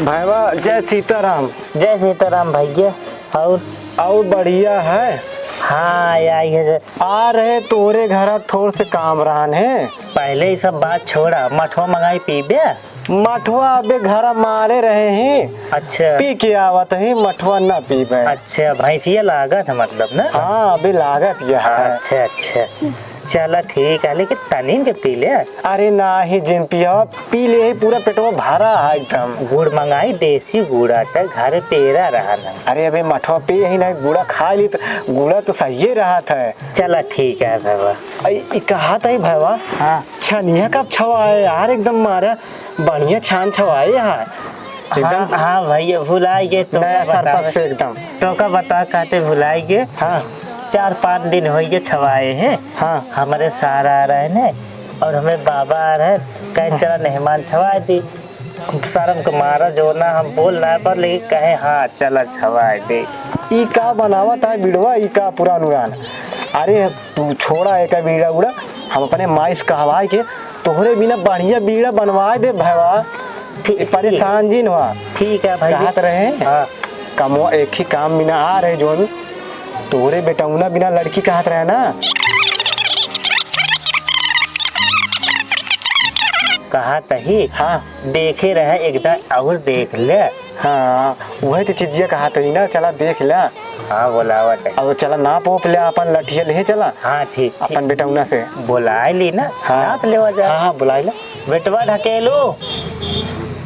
भाईवा जय सीताराम। जय सीताराम भैया। और बढ़िया है। हाँ आई है। आ रहे तोरे घर थोड़ से काम रहन है। पहले ही सब बात छोड़ा, मठवा मंगाई पीबे। मठवा अबे घर मारे रहे हैं। अच्छा पी के आवत है, मठवा न पीबे। अच्छा भैंसिया लागत है मतलब ना। हाँ अबे लागत यह है। अच्छा अच्छा चला ठीक है, लेकिन तनीन के पी ले। अरे ना ही जिन पिया पी ले ही पूरा पेटवा भरा है एकदम। गुड़ मंगाई देसी गुड़ आटा घर पेरा रहा ना। अरे अबे मठवा पे ही नहीं, गुड़ा खा ली तो गुड़ा तो सही रहा था। चला ठीक है भैया। कहा था भैया। हाँ छनिया कब छवाए यार, एकदम मारा बढ़िया छान छवाए यार एकदम। हाँ भैया भुलाई गए तो नया सरपंच से एकदम। तो का बता कहते भुलाई गए। हाँ 4-5 दिन हो गए छवाए हैं। हाँ हमारे सार आ रहे हैं और हमें बाबा आ रहे कहे चला मेहमान छवा दी। शर्म को मारा जो ना हम बोल रहे पर, लेकिन कहे हाँ चला छवा दे। ई का बनावा था बिड़वा, ई का पूरा अनुरान। अरे तू छोड़ा एक बीड़ा उड़ा, हम अपने माइस कहवाए के तोहरे बिना बढ़िया बीड़ा बनवा दे भैया। परेशान जी हुआ। ठीक है भाई। कहत रहे हाँ कमवा एक ही काम बिना आ रहे जोन तोहरे बेटा उना बिना लड़की कहत रहे ना। कहा तही। हाँ देखे रहे एकदम और देख ले। हाँ वही तो चीजिया कहा था ना, चला देख ले। हाँ बोलावा अब चला नाप ओप ले अपन लठिया ले चला। हाँ ठीक अपन बेटा उना से बुलाए ली ना। हाँ नाप लेवा जा। हाँ बुलाई ले। बेटवा ढकेलू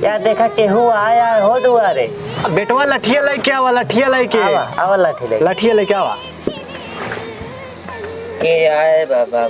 या देखा केहू आया हो दुआरे। बेटवा लठिया लेके आवा, लठिया लेके आवा लाठी ले। लठिया लेके आवा। के आए बाबा।